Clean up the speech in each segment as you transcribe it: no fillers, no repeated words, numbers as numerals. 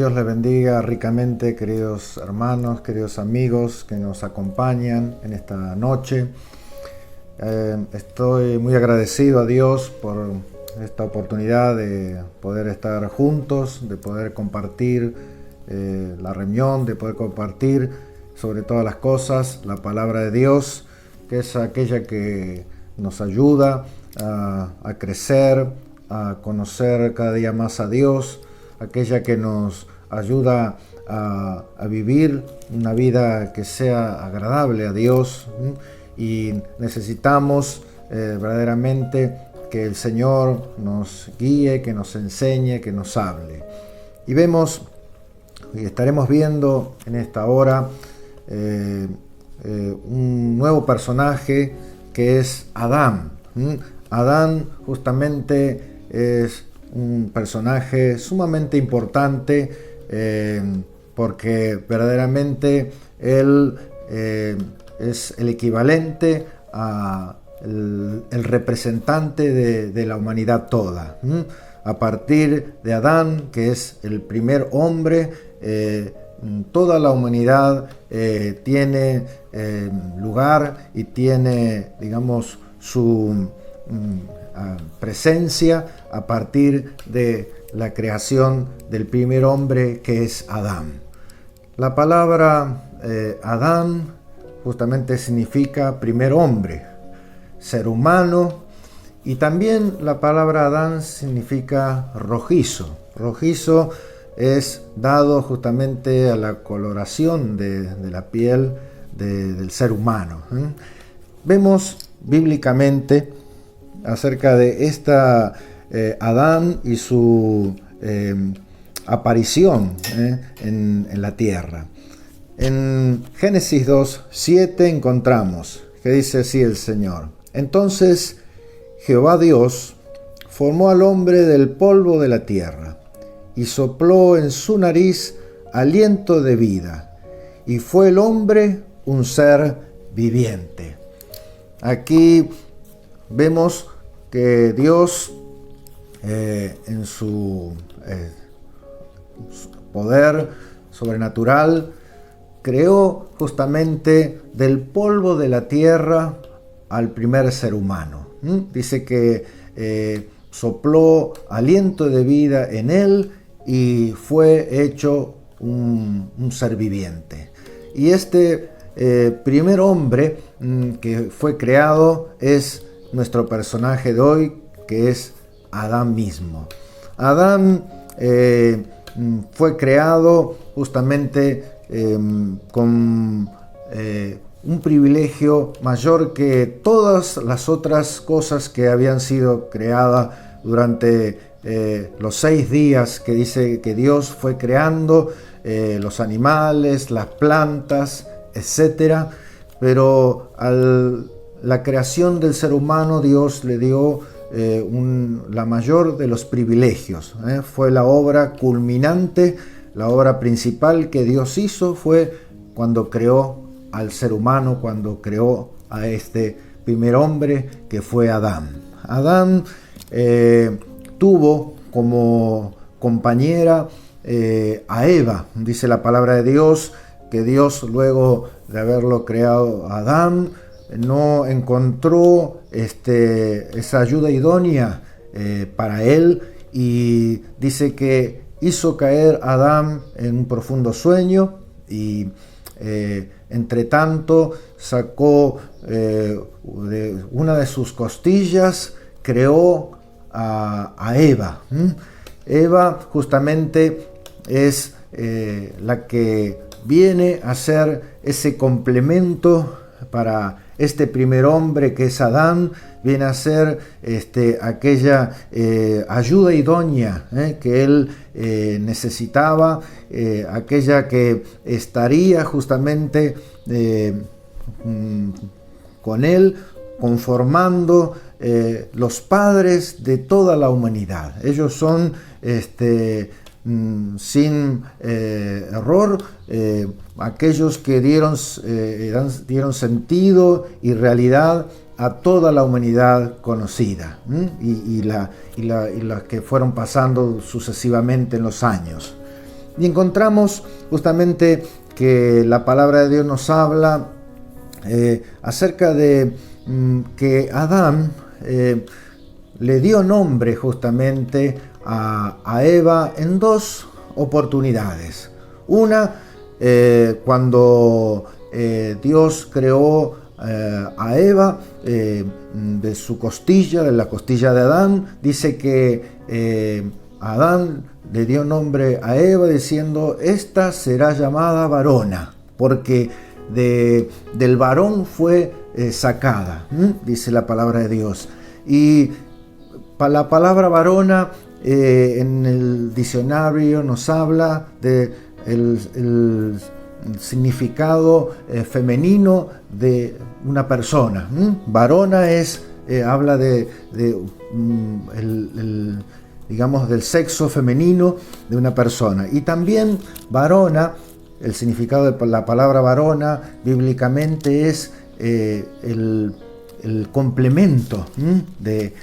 Dios les bendiga ricamente, queridos hermanos, queridos amigos que nos acompañan en esta noche. Estoy muy agradecido a Dios por esta oportunidad de poder estar juntos, de poder compartir la reunión, de poder compartir sobre todas las cosas la palabra de Dios, que es aquella que nos ayuda a crecer, a conocer cada día más a Dios, aquella que nos ayuda a vivir una vida que sea agradable a Dios, y necesitamos verdaderamente que el Señor nos guíe, que nos enseñe, que nos hable. Y vemos y estaremos viendo en esta hora un nuevo personaje que es Adán. Adán justamente es un personaje sumamente importante porque verdaderamente él es el equivalente a el representante de la humanidad toda. A partir de Adán, que es el primer hombre, toda la humanidad tiene lugar y tiene, digamos, su presencia a partir de la creación del primer hombre, que es Adán. La palabra Adán justamente significa primer hombre, ser humano, y también la palabra Adán significa rojizo. Rojizo es dado justamente a la coloración de la piel del ser humano. Vemos bíblicamente acerca de esta Adán y su aparición en la tierra. En Génesis 2:7 encontramos que dice así el Señor: Entonces Jehová Dios formó al hombre del polvo de la tierra y sopló en su nariz aliento de vida, y fue el hombre un ser viviente. Aquí vemos que Dios en su poder sobrenatural creó justamente del polvo de la tierra al primer ser humano. Dice que sopló aliento de vida en él y fue hecho un ser viviente. Y este primer hombre que fue creado es nuestro personaje de hoy, que es Adán mismo. Adán fue creado justamente con un privilegio mayor que todas las otras cosas que habían sido creadas durante los 6 días que dice que Dios fue creando los animales, las plantas, etc. Pero la creación del ser humano, Dios le dio la mayor de los privilegios. Fue la obra culminante, la obra principal que Dios hizo fue cuando creó al ser humano, cuando creó a este primer hombre que fue Adán. Adán tuvo como compañera a Eva. Dice la palabra de Dios que Dios, luego de haberlo creado a Adán, no encontró esa ayuda idónea para él, y dice que hizo caer a Adán en un profundo sueño, y entre tanto sacó de una de sus costillas, creó a Eva. Eva justamente es la que viene a ser ese complemento para este primer hombre que es Adán, viene a ser aquella ayuda idónea que él necesitaba, aquella que estaría justamente con él, conformando los padres de toda la humanidad. Ellos son sin error aquellos que dieron sentido y realidad a toda la humanidad conocida, y las que fueron pasando sucesivamente en los años. Y encontramos justamente que la palabra de Dios nos habla acerca de que Adán le dio nombre justamente a Eva en dos oportunidades. Una, cuando Dios creó a Eva de su costilla, de la costilla de Adán, dice que Adán le dio nombre a Eva diciendo: esta será llamada varona, porque del varón fue sacada, dice la palabra de Dios. Y la palabra varona en el diccionario nos habla de el significado femenino de una persona. Varona habla digamos, del sexo femenino de una persona. Y también varona, el significado de la palabra varona bíblicamente es el complemento de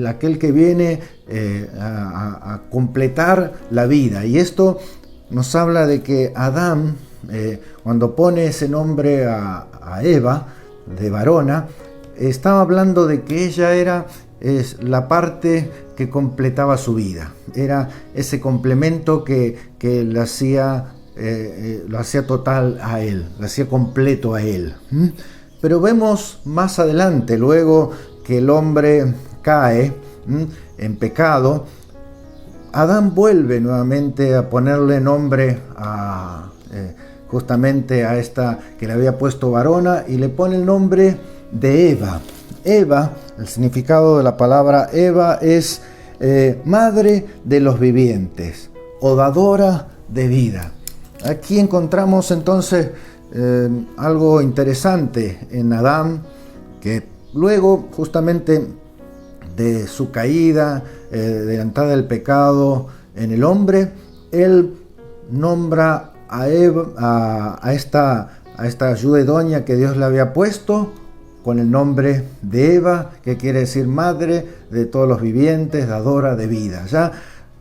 aquel que viene a completar la vida. Y esto nos habla de que Adán, cuando pone ese nombre a Eva, de varona, estaba hablando de que ella es la parte que completaba su vida. Era ese complemento que lo hacía total a él, lo hacía completo a él. Pero vemos más adelante, luego que el hombre cae en pecado, Adán vuelve nuevamente a ponerle nombre justamente a esta que le había puesto varona, y le pone el nombre de Eva. Eva, el significado de la palabra Eva es madre de los vivientes o dadora de vida. Aquí encontramos entonces algo interesante en Adán, que luego justamente de su caída, de la entrada del pecado en el hombre, él nombra a Eva, a esta ayuda idónea que Dios le había puesto, con el nombre de Eva, que quiere decir madre de todos los vivientes, dadora de vida. Ya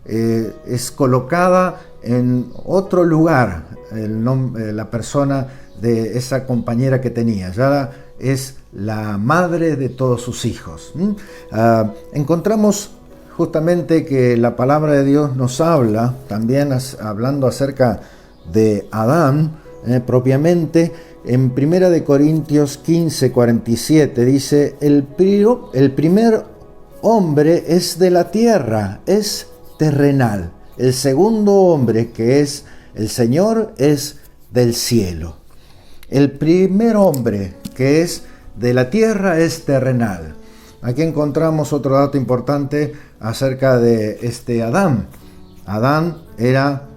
es colocada en otro lugar la persona de esa compañera que tenía. Ya es la madre de todos sus hijos. Encontramos justamente que la palabra de Dios nos habla, también hablando acerca de Adán propiamente, en 1 Corintios 15, 47 dice: el primer hombre es de la tierra, es terrenal. El segundo hombre, que es el Señor, es del cielo. El primer hombre, que es de la tierra, es terrenal. Aquí encontramos otro dato importante acerca de este Adán. Adán era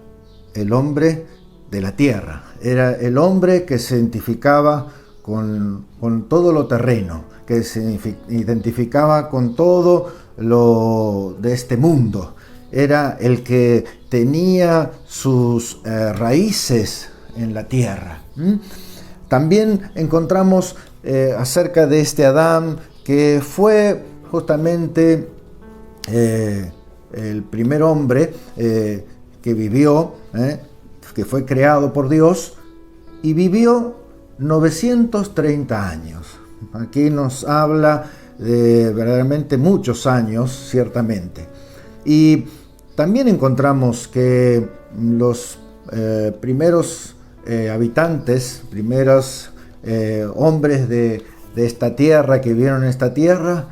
el hombre de la tierra, era el hombre que se identificaba con todo lo terreno, que se identificaba con todo lo de este mundo. Era el que tenía sus raíces en la tierra. También encontramos acerca de este Adán, que fue justamente el primer hombre que vivió, que fue creado por Dios, y vivió 930 años. Aquí nos habla de verdaderamente muchos años, ciertamente. Y también encontramos que los primeros habitantes, primeros hombres de esta tierra, que vivieron en esta tierra,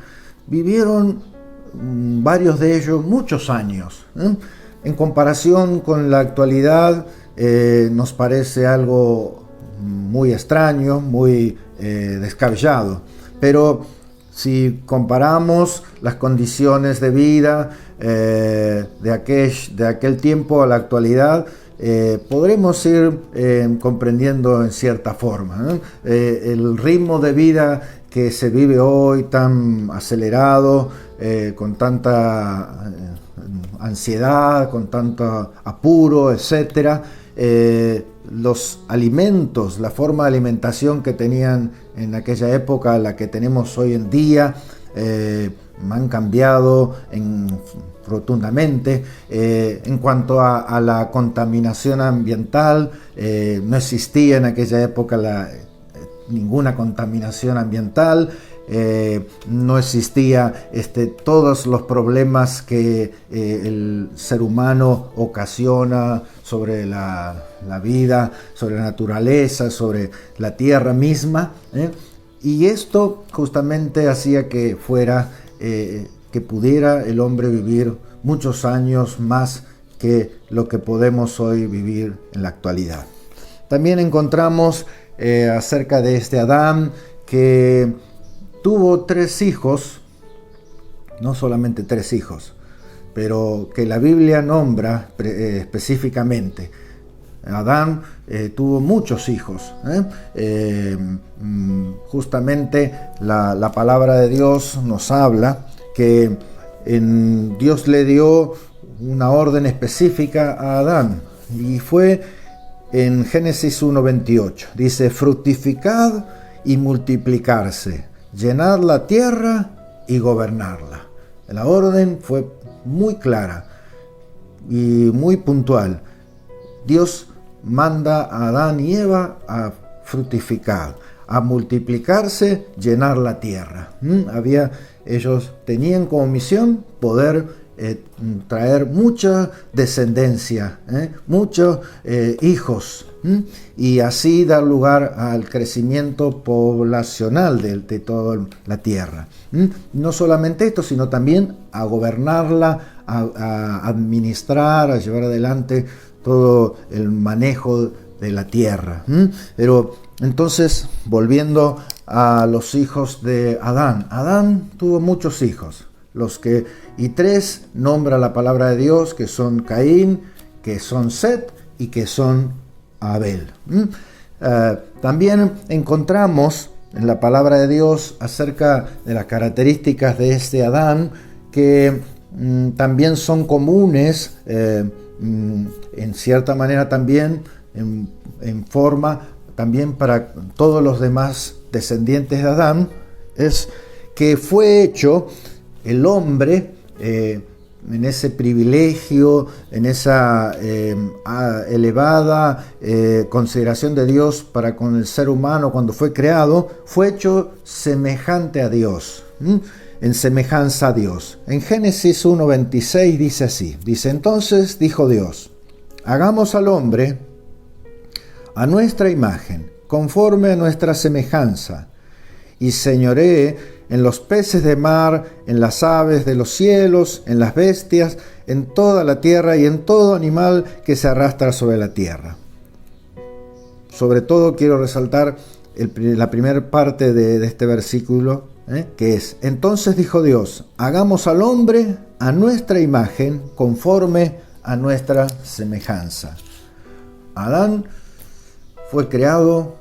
vivieron varios de ellos muchos años. En comparación con la actualidad, nos parece algo muy extraño, muy descabellado. Pero si comparamos las condiciones de vida de aquel tiempo a la actualidad, podremos ir comprendiendo en cierta forma el ritmo de vida que se vive hoy, tan acelerado, con tanta ansiedad, con tanto apuro, etcétera. Los alimentos, la forma de alimentación que tenían en aquella época, la que tenemos hoy en día, han cambiado rotundamente. En cuanto a la contaminación ambiental, no existía en aquella época ninguna contaminación ambiental. No existía todos los problemas que el ser humano ocasiona sobre la vida, sobre la naturaleza, sobre la tierra misma, y esto justamente hacía que que pudiera el hombre vivir muchos años más que lo que podemos hoy vivir en la actualidad. También encontramos acerca de Adán, que tuvo 3 hijos, no solamente 3 hijos, pero que la Biblia nombra específicamente. Adán tuvo muchos hijos. Justamente la palabra de Dios nos habla que Dios le dio una orden específica a Adán, y fue en Génesis 1:28. Dice: fructificad y multiplicarse, llenar la tierra y gobernarla. La orden fue muy clara y muy puntual. Dios manda a Adán y Eva a fructificar, a multiplicarse, llenar la tierra. Ellos tenían como misión poder traer mucha descendencia, muchos hijos, y así dar lugar al crecimiento poblacional de toda la tierra. No solamente esto, sino también a gobernarla, a administrar, a llevar adelante todo el manejo de la tierra. Pero entonces, volviendo a los hijos de Adán. Adán tuvo muchos hijos, y 3 nombra la palabra de Dios, que son Caín, que son Set y que son Abel. También encontramos en la palabra de Dios acerca de las características de Adán, que también son comunes, en cierta manera también, en forma también para todos los demás descendientes de Adán, es que fue hecho el hombre en ese privilegio, en esa elevada consideración de Dios para con el ser humano cuando fue creado, fue hecho semejante a Dios, en semejanza a Dios. En Génesis 1:26 dice así, entonces dijo Dios: hagamos al hombre a nuestra imagen, conforme a nuestra semejanza, y señoree en los peces de mar, en las aves de los cielos, en las bestias, en toda la tierra y en todo animal que se arrastra sobre la tierra. Sobre todo quiero resaltar la primera parte de este versículo, que es: entonces dijo Dios, hagamos al hombre a nuestra imagen, conforme a nuestra semejanza. Adán fue creado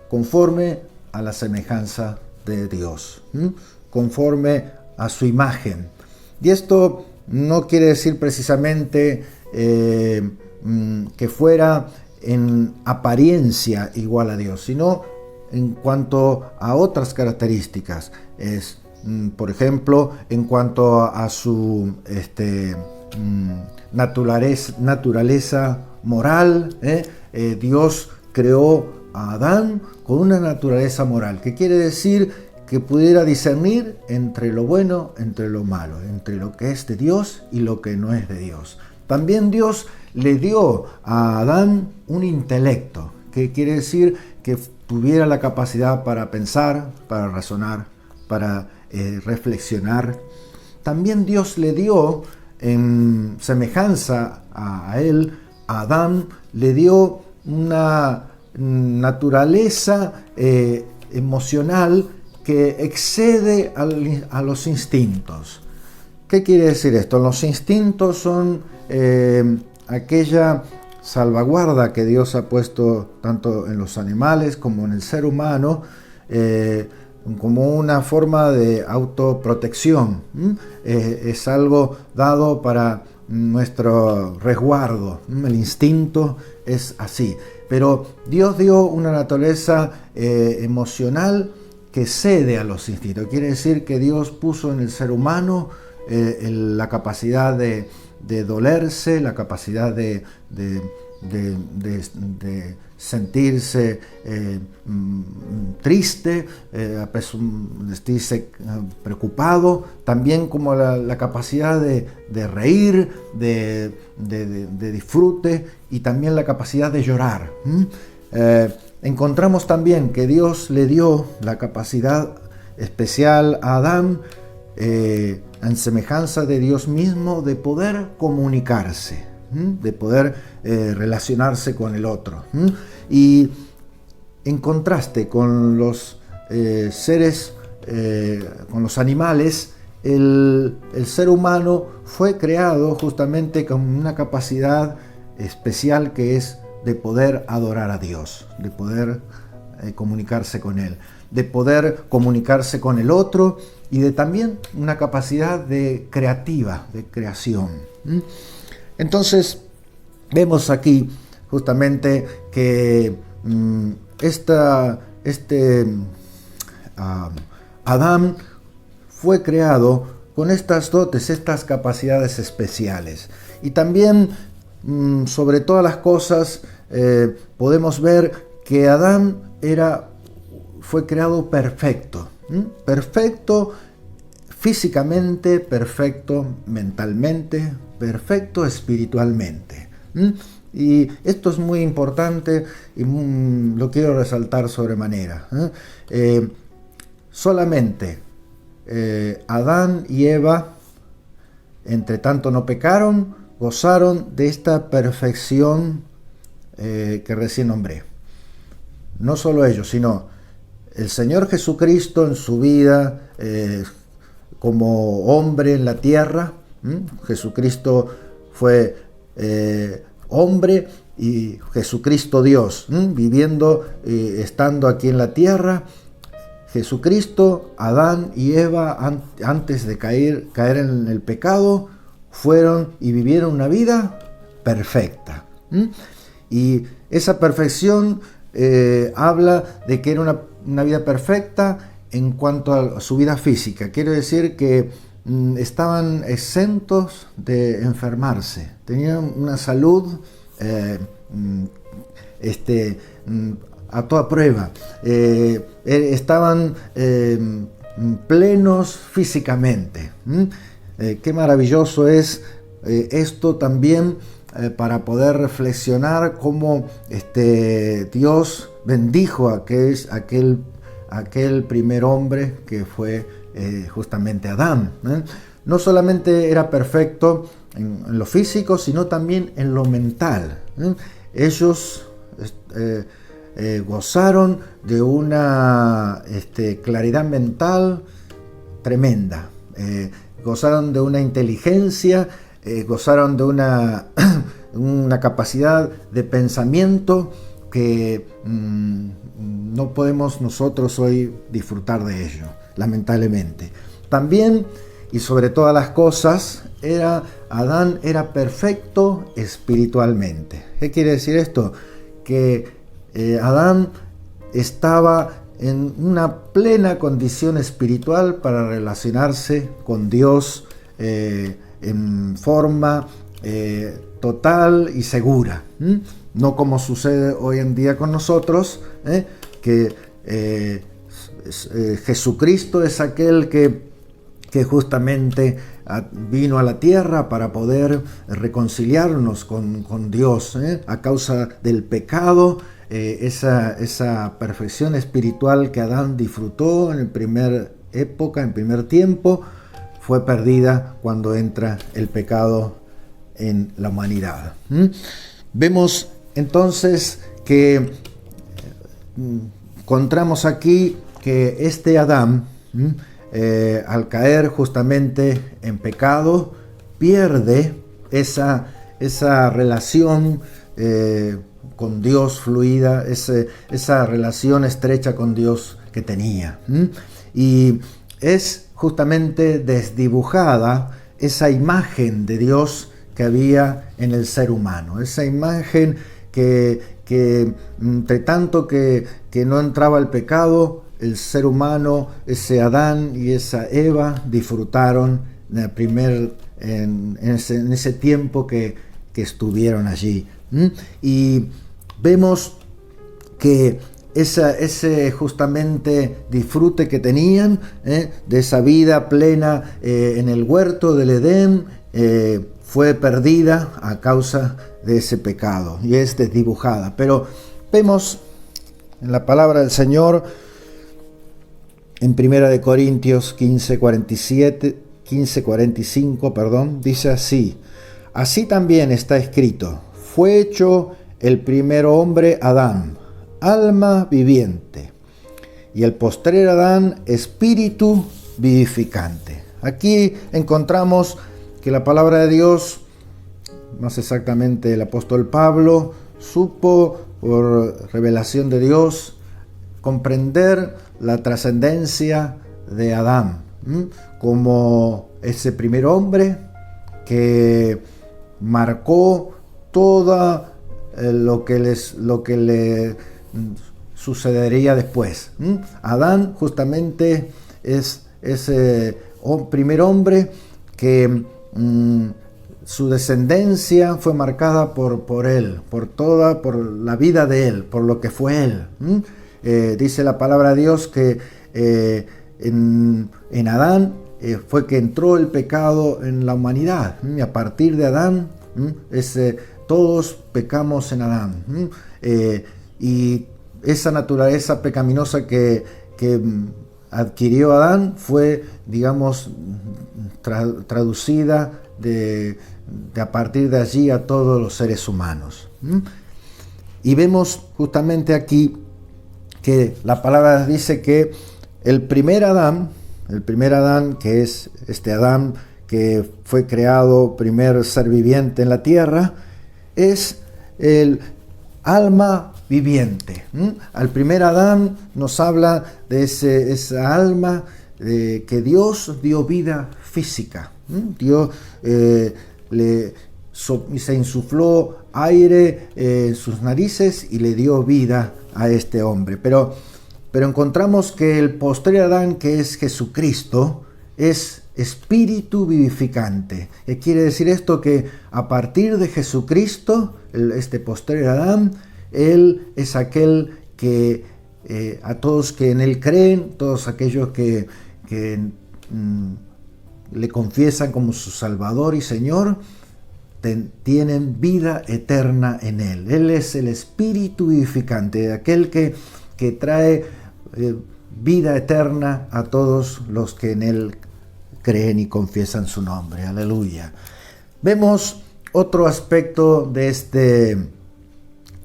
conforme a la semejanza de Dios, conforme a su imagen. Y esto no quiere decir precisamente que fuera en apariencia igual a Dios, sino en cuanto a otras características. Por ejemplo, en cuanto a su naturaleza moral. Dios creó a Adán con una naturaleza moral, que quiere decir que pudiera discernir entre lo bueno, entre lo malo, entre lo que es de Dios y lo que no es de Dios. También Dios le dio a Adán un intelecto, que quiere decir que tuviera la capacidad para pensar, para razonar, para reflexionar. También Dios le dio, en semejanza a él, a Adán, le dio una naturaleza emocional que excede a los instintos. ¿Qué quiere decir esto? Los instintos son aquella salvaguarda que Dios ha puesto tanto en los animales como en el ser humano, como una forma de autoprotección. Es algo dado para nuestro resguardo. El instinto es así. Pero Dios dio una naturaleza emocional que cede a los instintos. Quiere decir que Dios puso en el ser humano la capacidad de dolerse, la capacidad de sentirse triste, sentirse preocupado, también como la capacidad de reír, de disfrute, y también la capacidad de llorar. Encontramos también que Dios le dio la capacidad especial a Adán, en semejanza de Dios mismo, de poder comunicarse, de poder relacionarse con el otro. Y en contraste con los seres, con los animales, el ser humano fue creado justamente con una capacidad especial, que es de poder adorar a Dios, de poder comunicarse con Él, de poder comunicarse con el otro, y de también una capacidad de creativa, de creación. Entonces, vemos aquí justamente que Adán fue creado con estas dotes, estas capacidades especiales. Y también, sobre todas las cosas, podemos ver que Adán fue creado perfecto. Perfecto físicamente, perfecto mentalmente, perfecto espiritualmente. Y esto es muy importante y lo quiero resaltar sobremanera. Solamente Adán y Eva, entre tanto no pecaron, gozaron de esta perfección que recién nombré. No solo ellos, sino el Señor Jesucristo en su vida como hombre en la tierra. Jesucristo fue hombre, y Jesucristo Dios, viviendo, estando aquí en la tierra. Jesucristo, Adán y Eva, antes de caer en el pecado, fueron y vivieron una vida perfecta. Y esa perfección habla de que era una vida perfecta en cuanto a su vida física. Quiero decir que estaban exentos de enfermarse, tenían una salud a toda prueba, estaban plenos físicamente. Qué maravilloso es esto también, para poder reflexionar cómo Dios bendijo a aquel primer hombre que fue justamente Adán. No solamente era perfecto en lo físico, sino también en lo mental. Ellos gozaron de una claridad mental tremenda, gozaron de una inteligencia, gozaron de una capacidad de pensamiento que no podemos nosotros hoy disfrutar de ello, lamentablemente. También, y sobre todas las cosas, Adán era perfecto espiritualmente. ¿Qué quiere decir esto? Que Adán estaba en una plena condición espiritual para relacionarse con Dios en forma total y segura. No como sucede hoy en día con nosotros, que Jesucristo es aquel que justamente vino a la tierra para poder reconciliarnos con Dios, a causa del pecado. Esa perfección espiritual que Adán disfrutó en primer tiempo, fue perdida cuando entra el pecado en la humanidad. Vemos entonces que encontramos aquí que este Adán, al caer justamente en pecado, pierde esa relación con Dios fluida, esa relación estrecha con Dios que tenía. Y es justamente desdibujada esa imagen de Dios que había en el ser humano, esa imagen que entre tanto que no entraba el pecado, el ser humano, ese Adán y esa Eva, disfrutaron en ese tiempo que estuvieron allí. Y vemos que ese justamente disfrute que tenían de esa vida plena en el huerto del Edén fue perdida a causa de ese pecado y es desdibujada. Pero vemos en la palabra del Señor en 1 Corintios 15:45, dice así: así también está escrito, fue hecho el primer hombre Adán, alma viviente, y el postrer Adán, espíritu vivificante. Aquí encontramos que la palabra de Dios, más exactamente el apóstol Pablo, supo por revelación de Dios comprender la trascendencia de Adán como ese primer hombre que marcó todo lo que le sucedería después. Adán justamente es ese primer hombre que su descendencia fue marcada por él, por la vida de él, por lo que fue él. Dice la palabra de Dios que en Adán fue que entró el pecado en la humanidad. Y a partir de Adán, todos pecamos en Adán. Y esa naturaleza pecaminosa que adquirió Adán fue, digamos, traducida de a partir de allí a todos los seres humanos. Y vemos justamente aquí que la palabra dice que el primer Adán, que es este Adán que fue creado, primer ser viviente en la tierra, es el alma viviente. Al primer Adán nos habla de esa alma que Dios dio vida física. Dios se insufló aire en sus narices y le dio vida a este hombre. Pero encontramos que el postrer Adán, que es Jesucristo, es espíritu vivificante. ¿Qué quiere decir esto? Que a partir de Jesucristo, este postrer Adán, Él es aquel que a todos que en Él creen, todos aquellos que le confiesan como su Salvador y Señor, tienen vida eterna en Él. Él es el espíritu vivificante, aquel que trae vida eterna a todos los que en Él creen y confiesan su nombre. Aleluya. Vemos otro aspecto de este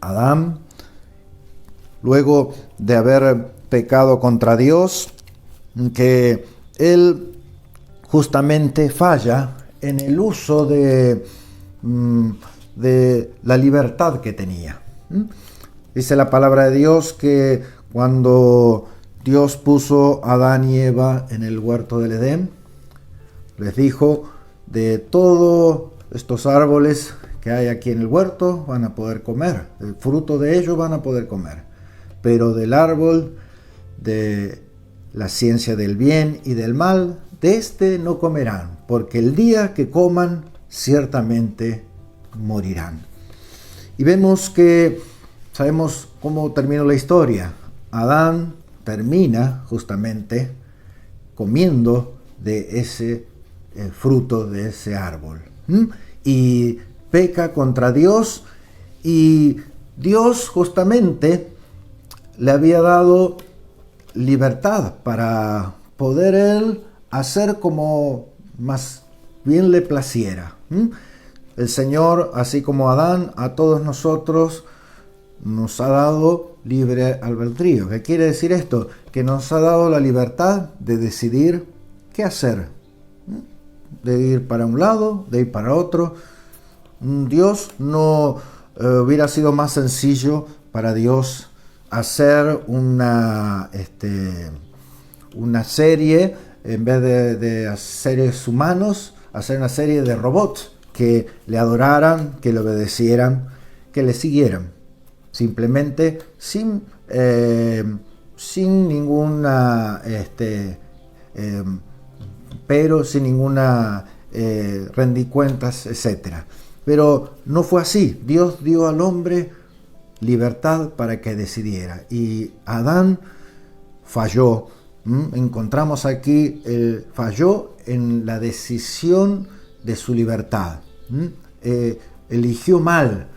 Adán, luego de haber pecado contra Dios, que él justamente falla en el uso de la libertad que tenía. Dice la palabra de Dios que cuando Dios puso a Adán y Eva en el huerto del Edén, les dijo: de todos estos árboles que hay aquí en el huerto van a poder comer, el fruto de ellos van a poder comer, pero del árbol de la ciencia del bien y del mal, de este no comerán, porque el día que coman ciertamente morirán. Y vemos que sabemos cómo terminó la historia. Adán termina justamente comiendo de ese fruto de ese árbol y peca contra Dios, y Dios justamente le había dado libertad para poder él hacer como más bien le placiera. El Señor, así como Adán, a todos nosotros nos ha dado libre albedrío. ¿Qué quiere decir esto? Que nos ha dado la libertad de decidir qué hacer, de ir para un lado, de ir para otro. Dios no hubiera sido más sencillo para Dios hacer una serie, en vez de seres humanos, hacer una serie de robots que le adoraran, que le obedecieran, que le siguieran, simplemente sin sin ninguna pero, sin ninguna rendicuentas, etc. Pero no fue así. Dios dio al hombre libertad para que decidiera, y Adán falló. Encontramos aquí, falló en la decisión de su libertad. Eligió mal.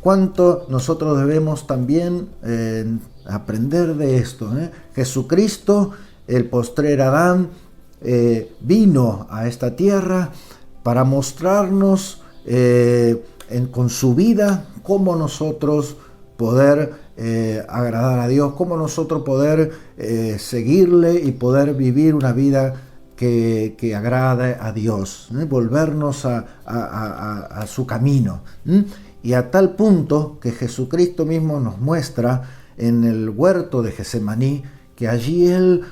¿Cuánto nosotros debemos también aprender de esto? Jesucristo, el postrer Adán, vino a esta tierra para mostrarnos con su vida cómo nosotros poder agradar a Dios, cómo nosotros poder seguirle y poder vivir una vida que agrade a Dios, volvernos a su camino. Y a tal punto que Jesucristo mismo nos muestra en el huerto de Getsemaní que allí Él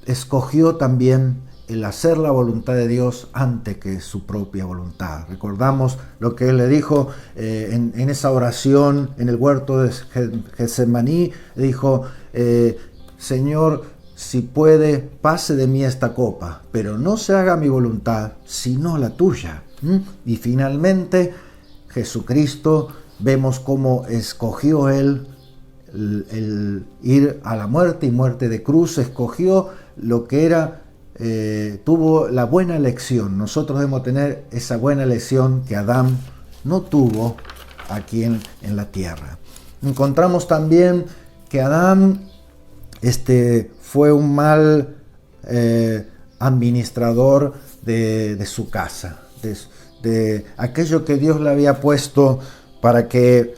escogió también el hacer la voluntad de Dios antes que su propia voluntad. Recordamos lo que Él le dijo en esa oración en el huerto de Getsemaní. Dijo, Señor, si puede, pase de mí esta copa, pero no se haga mi voluntad, sino la tuya. Y finalmente, Jesucristo, vemos cómo escogió Él el ir a la muerte, y muerte de cruz. Escogió lo que era, tuvo la buena elección. Nosotros debemos tener esa buena elección que Adán no tuvo aquí en la tierra. Encontramos también que Adán fue un mal administrador de su casa, de aquello que Dios le había puesto para que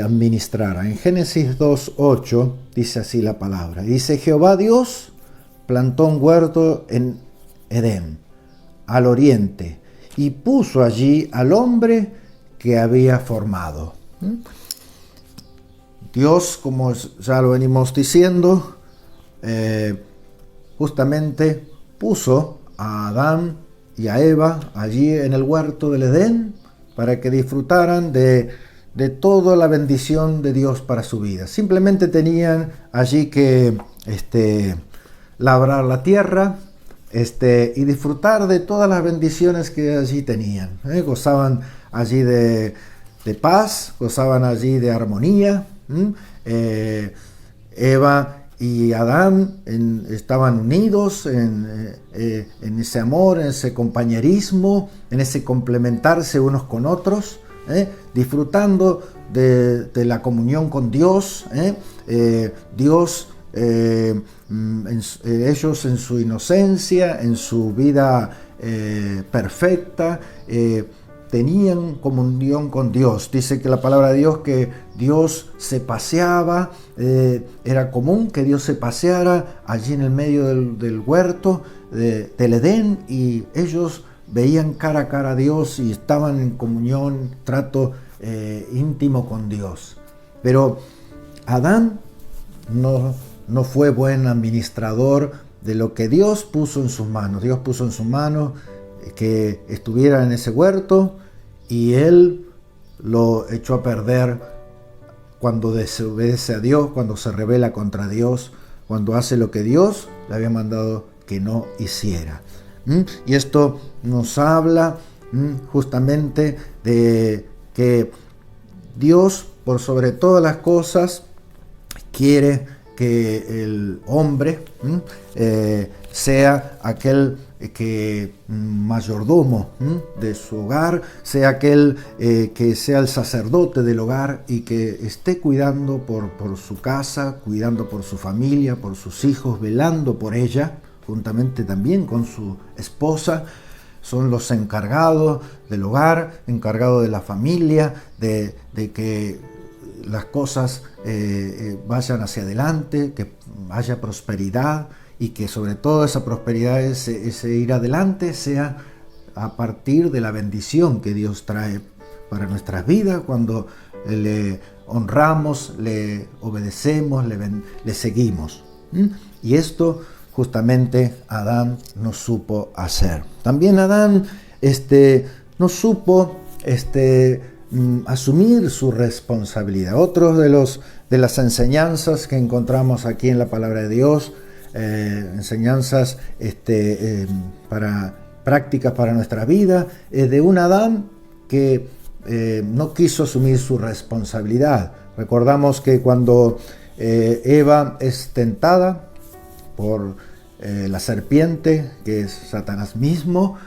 administrara. En Génesis 2:8 dice así la palabra. Dice, Jehová Dios plantó un huerto en Edén, al oriente, y puso allí al hombre que había formado. Dios, como ya lo venimos diciendo, justamente puso a Adán y a Eva allí en el huerto del Edén para que disfrutaran de toda la bendición de Dios para su vida. Simplemente tenían allí que labrar la tierra y disfrutar de todas las bendiciones que allí tenían. Gozaban allí de paz, gozaban allí de armonía. Eva y Adán estaban unidos en ese amor, en ese compañerismo, en ese complementarse unos con otros, disfrutando de la comunión con Dios. Dios, ellos en su inocencia, en su vida perfecta, tenían comunión con Dios. Dice que la palabra de Dios, que Dios se paseaba, era común que Dios se paseara allí en el medio del huerto del Edén, y ellos veían cara a cara a Dios y estaban en comunión, trato íntimo con Dios. Pero Adán no fue buen administrador de lo que Dios puso en sus manos. Dios puso en sus manos que estuviera en ese huerto, y él lo echó a perder cuando desobedece a Dios, cuando se rebela contra Dios, cuando hace lo que Dios le había mandado que no hiciera. Y esto nos habla justamente de que Dios, por sobre todas las cosas, quiere que el hombre sea aquel que mayordomo de su hogar, sea aquel que sea el sacerdote del hogar y que esté cuidando por su casa, cuidando por su familia, por sus hijos, velando por ella, juntamente también con su esposa. Son los encargados del hogar, encargados de la familia, de que las cosas vayan hacia adelante, que haya prosperidad, y que sobre todo esa prosperidad, ese ir adelante, sea a partir de la bendición que Dios trae para nuestras vidas cuando le honramos, le obedecemos, le seguimos. Y esto justamente Adán no supo hacer. También Adán no supo asumir su responsabilidad. Otro de las enseñanzas que encontramos aquí en la palabra de Dios, enseñanzas prácticas para nuestra vida, es de un Adán que no quiso asumir su responsabilidad. Recordamos que cuando Eva es tentada por la serpiente, que es Satanás mismo,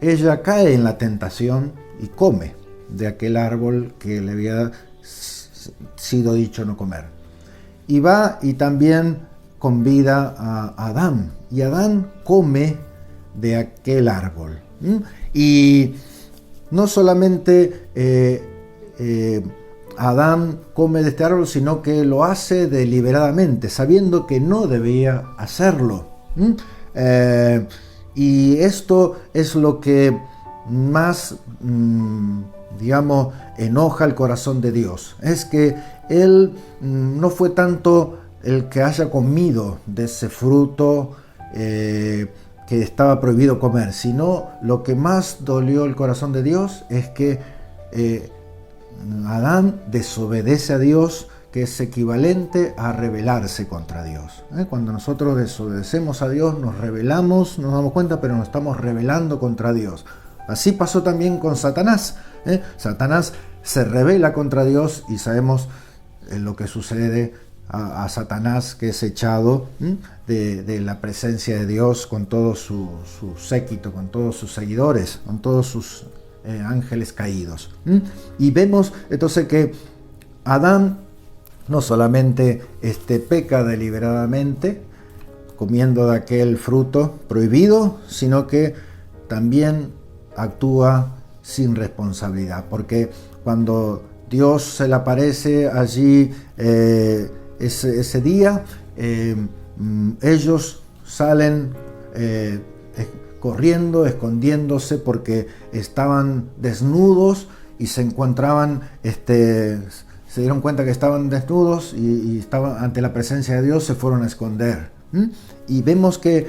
ella cae en la tentación y come de aquel árbol que le había sido dicho no comer. Y va y también convida a Adán, y Adán come de aquel árbol. Y no solamente Adán come de este árbol, sino que lo hace deliberadamente, sabiendo que no debía hacerlo. Y esto es lo que más, enoja el corazón de Dios. Es que Él no fue tanto el que haya comido de ese fruto que estaba prohibido comer, sino lo que más dolió el corazón de Dios es que Adán desobedece a Dios, que es equivalente a rebelarse contra Dios. Cuando nosotros desobedecemos a Dios, nos rebelamos, nos damos cuenta, pero nos estamos rebelando contra Dios. Así pasó también con Satanás. Satanás se rebela contra Dios y sabemos lo que sucede a Satanás, que es echado de la presencia de Dios con todo su séquito, con todos sus seguidores, con todos sus ángeles caídos. Y vemos entonces que Adán no solamente peca deliberadamente comiendo de aquel fruto prohibido, sino que también actúa sin responsabilidad, porque cuando Dios se le aparece allí ese día, ellos salen corriendo, escondiéndose, porque estaban desnudos y se encontraban, se dieron cuenta que estaban desnudos y estaban ante la presencia de Dios, se fueron a esconder. Y vemos que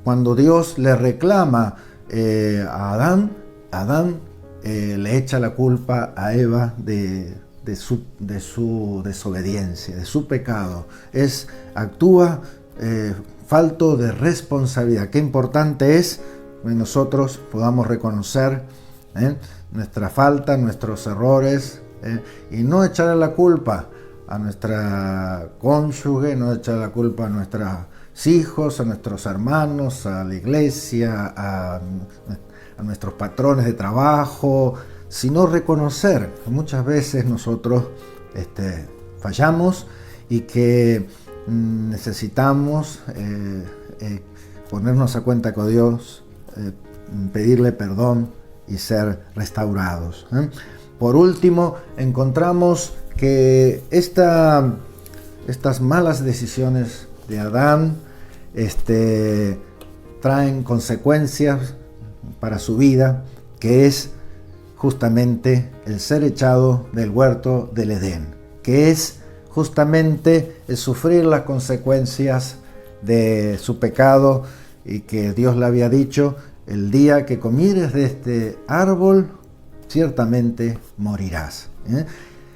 cuando Dios le reclama a Adán le echa la culpa a Eva de su desobediencia, de su pecado. Actúa falto de responsabilidad. Qué importante es que nosotros podamos reconocer nuestra falta, nuestros errores, y no echarle la culpa a nuestra cónyuge, no echarle la culpa a nuestros hijos, a nuestros hermanos, a la iglesia, a nuestros patrones de trabajo, sino reconocer que muchas veces nosotros fallamos y que necesitamos ponernos a cuenta con Dios, pedirle perdón y ser restaurados. Por último, encontramos que estas malas decisiones de Adán traen consecuencias para su vida, que es justamente el ser echado del huerto del Edén, que es justamente el sufrir las consecuencias de su pecado, y que Dios le había dicho: el día que comieres de este árbol, ciertamente morirás.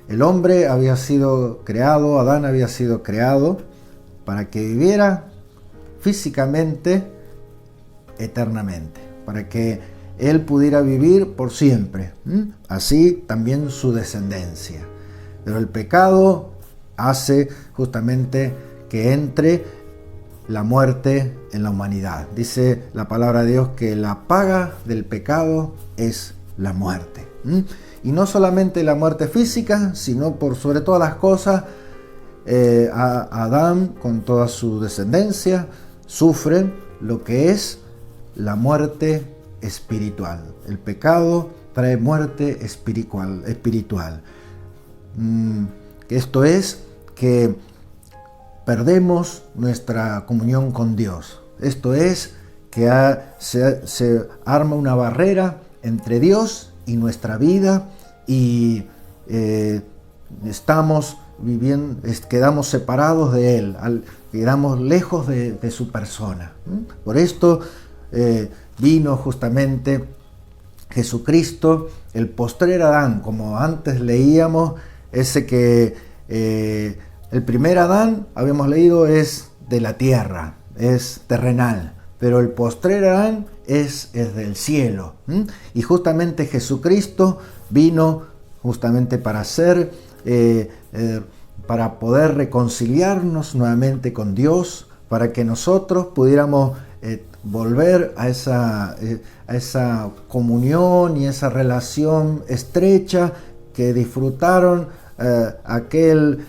El hombre había sido creado, Adán había sido creado para que viviera físicamente eternamente, para que él pudiera vivir por siempre. Así también su descendencia. Pero el pecado hace justamente que entre la muerte en la humanidad. Dice la palabra de Dios que la paga del pecado es la muerte. Y no solamente la muerte física, sino por sobre todas las cosas, Adán con toda su descendencia sufren lo que es la muerte espiritual. El pecado trae muerte espiritual. Esto es que perdemos nuestra comunión con Dios. Esto es que se arma una barrera entre Dios y nuestra vida, y quedamos separados de Él, quedamos lejos de su persona. Por esto vino justamente Jesucristo, el postrer Adán, como antes leíamos, ese que el primer Adán, habíamos leído, es de la tierra, es terrenal, pero el postrer Adán es del cielo. Y justamente Jesucristo vino justamente para para poder reconciliarnos nuevamente con Dios, para que nosotros pudiéramos volver a esa comunión y esa relación estrecha que disfrutó aquel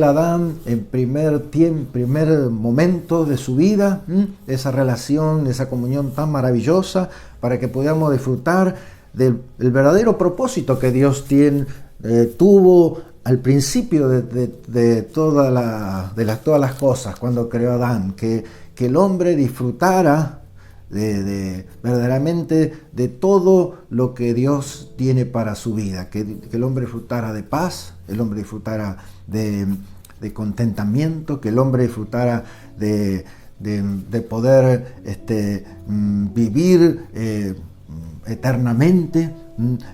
Adán en primer momento de su vida, esa relación, esa comunión tan maravillosa, para que podamos disfrutar del verdadero propósito que Dios tuvo al principio de todas las cosas, cuando creó a Adán, que el hombre disfrutara verdaderamente de todo lo que Dios tiene para su vida, que el hombre disfrutara de paz, el hombre disfrutara de contentamiento, que el hombre disfrutara de poder vivir eternamente,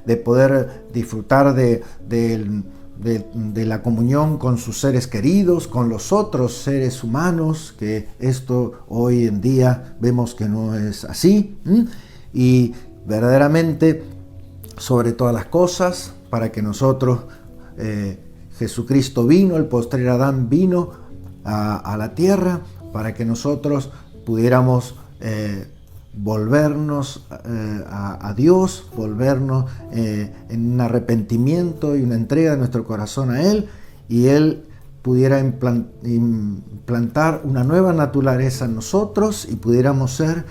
de poder disfrutar de la comunión con sus seres queridos, con los otros seres humanos, que esto hoy en día vemos que no es así. Y verdaderamente, sobre todas las cosas, para que nosotros, Jesucristo vino, el postrer Adán vino a la tierra, para que nosotros pudiéramos volvernos a Dios, volvernos en un arrepentimiento y una entrega de nuestro corazón a Él, y Él pudiera implantar una nueva naturaleza en nosotros y pudiéramos ser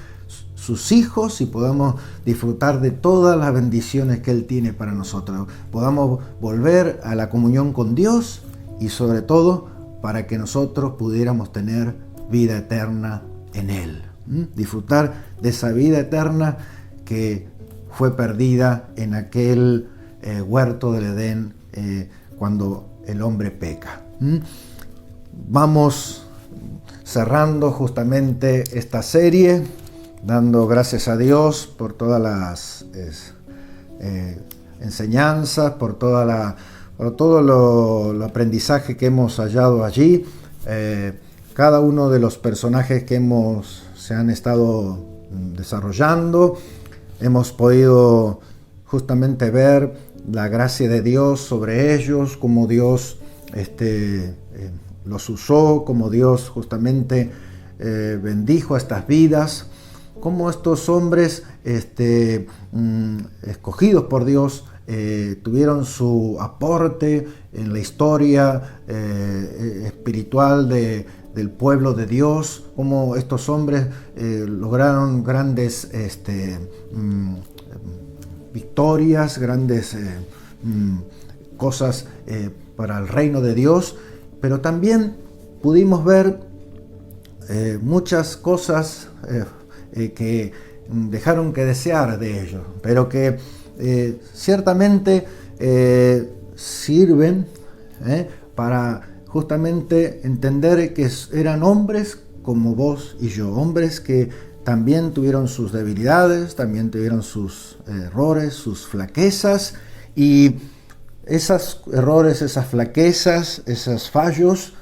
sus hijos y podamos disfrutar de todas las bendiciones que Él tiene para nosotros. Podamos volver a la comunión con Dios y sobre todo para que nosotros pudiéramos tener vida eterna en Él. Disfrutar de esa vida eterna que fue perdida en aquel huerto del Edén cuando el hombre peca. Vamos cerrando justamente esta serie, dando gracias a Dios por todas las enseñanzas, por todo el aprendizaje que hemos hallado allí. Cada uno de los personajes que se han estado desarrollando, hemos podido justamente ver la gracia de Dios sobre ellos, cómo Dios los usó, cómo Dios justamente bendijo a estas vidas, cómo estos hombres escogidos por Dios tuvieron su aporte en la historia espiritual del pueblo de Dios, cómo estos hombres lograron grandes victorias, grandes cosas para el reino de Dios, pero también pudimos ver muchas cosas que dejaron que desear de ellos, pero que ciertamente sirven para justamente entender que eran hombres como vos y yo, hombres que también tuvieron sus debilidades, también tuvieron sus errores, sus flaquezas, y esos errores, esas flaquezas, esos fallos,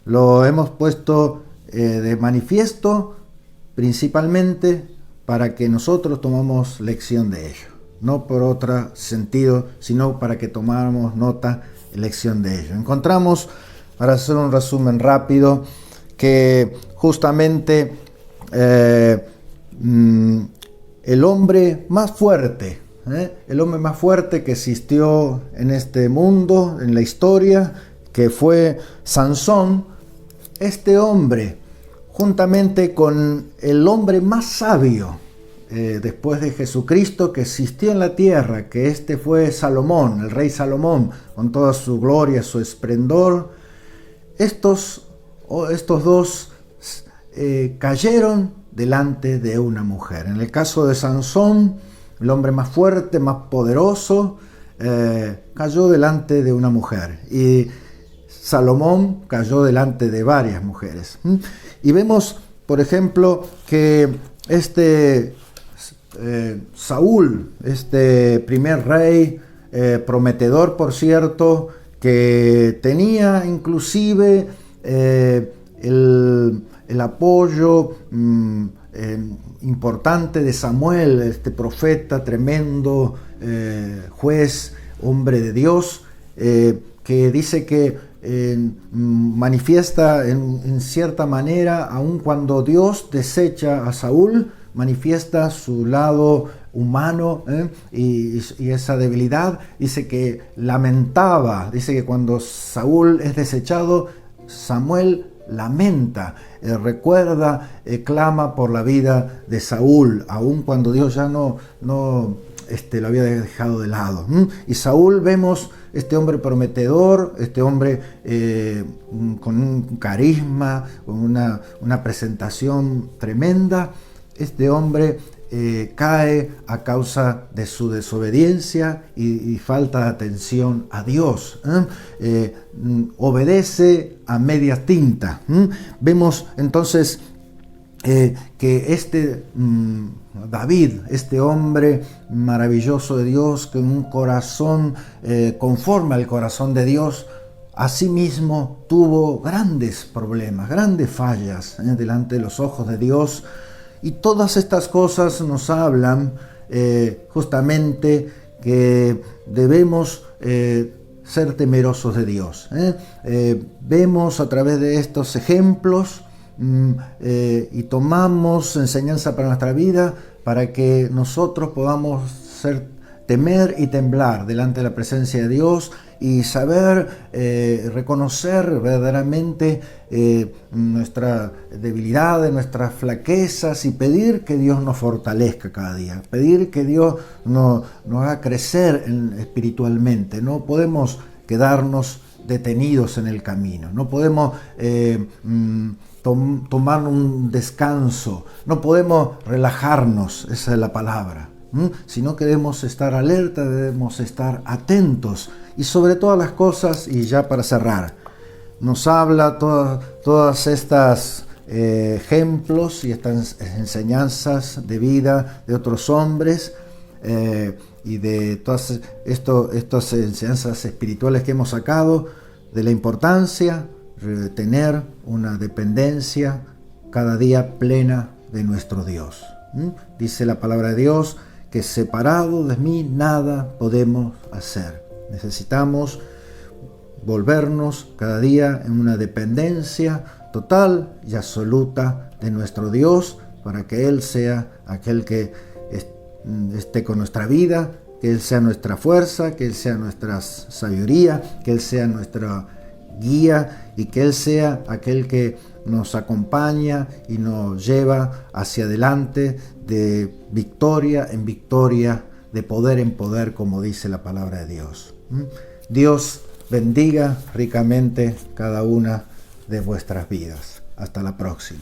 lo hemos puesto de manifiesto principalmente para que nosotros tomamos lección de ello, no por otro sentido, sino para que tomáramos nota, lección de ello. Encontramos, para hacer un resumen rápido, que justamente el hombre más fuerte que existió en este mundo, en la historia, que fue Sansón, este hombre, juntamente con el hombre más sabio después de Jesucristo que existió en la tierra, que fue Salomón, el rey Salomón, con toda su gloria, su esplendor. Estos dos cayeron delante de una mujer. En el caso de Sansón, el hombre más fuerte, más poderoso, cayó delante de una mujer. Y Salomón cayó delante de varias mujeres. Y vemos, por ejemplo, que Saúl, este primer rey, prometedor por cierto, que tenía inclusive el apoyo importante de Samuel, este profeta tremendo, juez, hombre de Dios, que dice que manifiesta en cierta manera, aun cuando Dios desecha a Saúl, manifiesta su lado humano y esa debilidad. Dice que lamentaba, dice que cuando Saúl es desechado, Samuel lamenta, recuerda, clama por la vida de Saúl, aun cuando Dios ya no lo había dejado de lado. Y Saúl, vemos este hombre prometedor, este hombre con un carisma, con una presentación tremenda. Este hombre cae a causa de su desobediencia y falta de atención a Dios. Obedece a media tinta. Vemos entonces que David, este hombre maravilloso de Dios, con un corazón conforme al corazón de Dios, asimismo tuvo grandes problemas, grandes fallas delante de los ojos de Dios. Y todas estas cosas nos hablan justamente que debemos ser temerosos de Dios. Vemos a través de estos ejemplos y tomamos enseñanza para nuestra vida, para que nosotros podamos temer y temblar delante de la presencia de Dios y saber reconocer verdaderamente nuestra debilidad, nuestras flaquezas, y pedir que Dios nos fortalezca cada día, pedir que Dios nos haga crecer espiritualmente. No podemos quedarnos detenidos en el camino, no podemos tomar un descanso, no podemos relajarnos, esa es la palabra, sino que debemos estar alerta, debemos estar atentos. Y sobre todas las cosas, y ya para cerrar, nos habla todas estas ejemplos y estas enseñanzas de vida de otros hombres y de todas estas enseñanzas espirituales que hemos sacado, de la importancia de tener una dependencia cada día plena de nuestro Dios. Dice la palabra de Dios que separado de mí nada podemos hacer. Necesitamos volvernos cada día en una dependencia total y absoluta de nuestro Dios, para que Él sea aquel que esté con nuestra vida, que Él sea nuestra fuerza, que Él sea nuestra sabiduría, que Él sea nuestra guía y que Él sea aquel que nos acompaña y nos lleva hacia adelante de victoria en victoria, de poder en poder, como dice la palabra de Dios. Dios bendiga ricamente cada una de vuestras vidas. Hasta la próxima.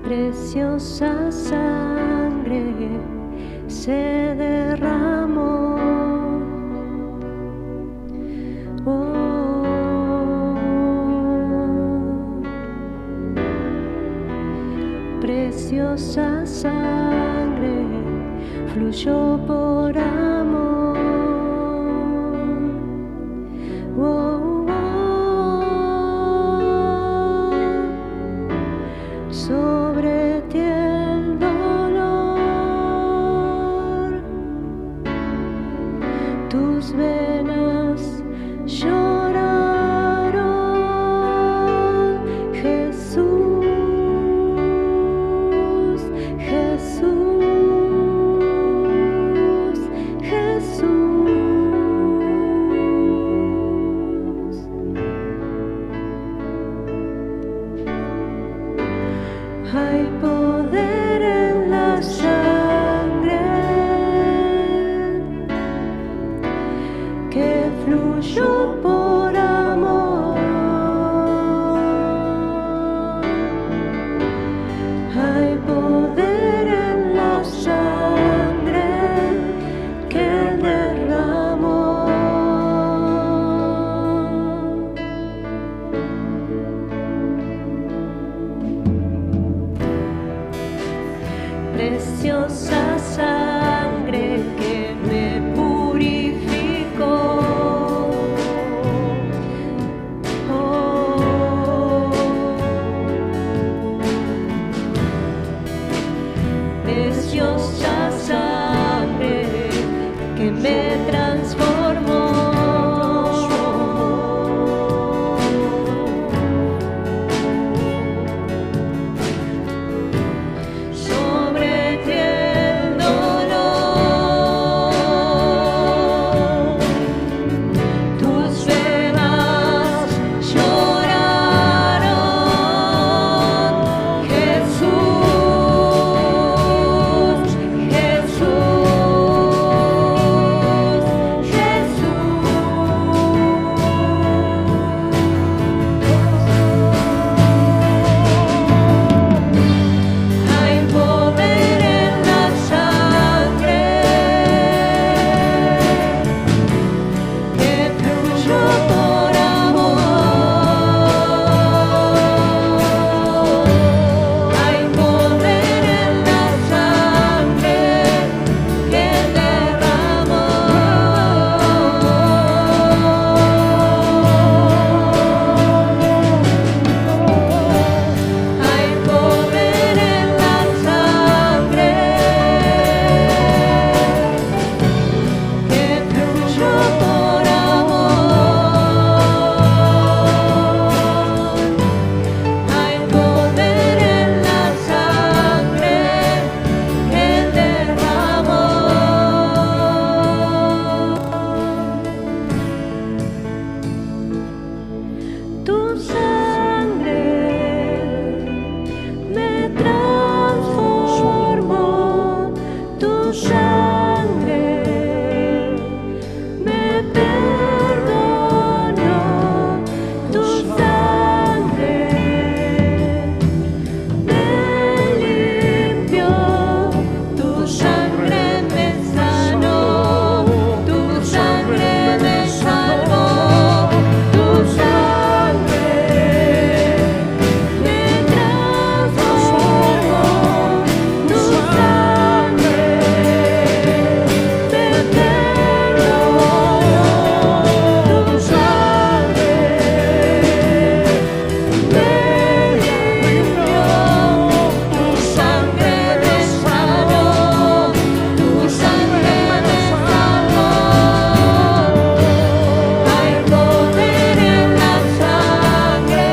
Preciosa sangre se derramó. Preciosa sangre fluyó por amor. Sobre ti el dolor, tus venas lloraron. Jesús, Jesús, Jesús. Hay poder en la sangre que fluyó por amor. Hay poder perdonó tu sangre, me limpió, tu sangre me sanó, tu sangre me salvó, tu sangre me transformó, tu sangre me perdonó, tu sangre me limpió, tu sangre me sanó, tu sangre me salvó. Hay poder en la sangre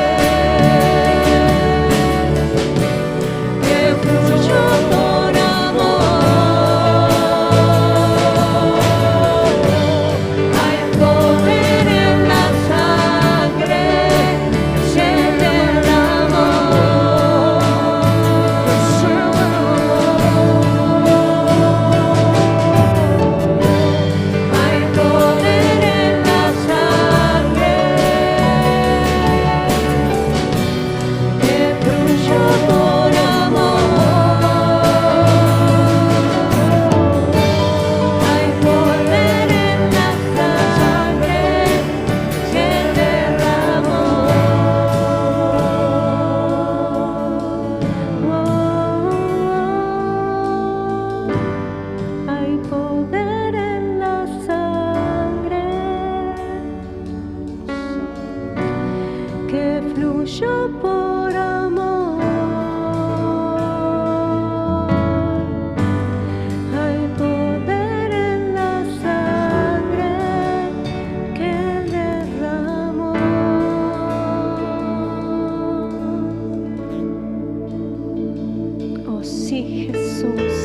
que fluyó por amor. Hay poder en la sangre se derramó. Hay poder en la sangre que fluyó por amor. Hay poder en la sangre que derramó. Hay poder en la sangre que fluyó por amor. Hay poder en la sangre que derramó. Oh sí, Jesús,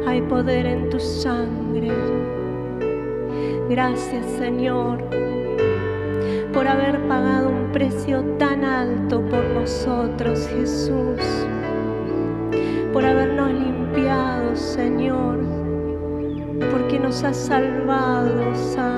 hay poder en tu sangre. Gracias, Señor, por haber pagado un precio tan alto por nosotros, Jesús, por habernos limpiado, Señor, porque nos has salvado, Santo.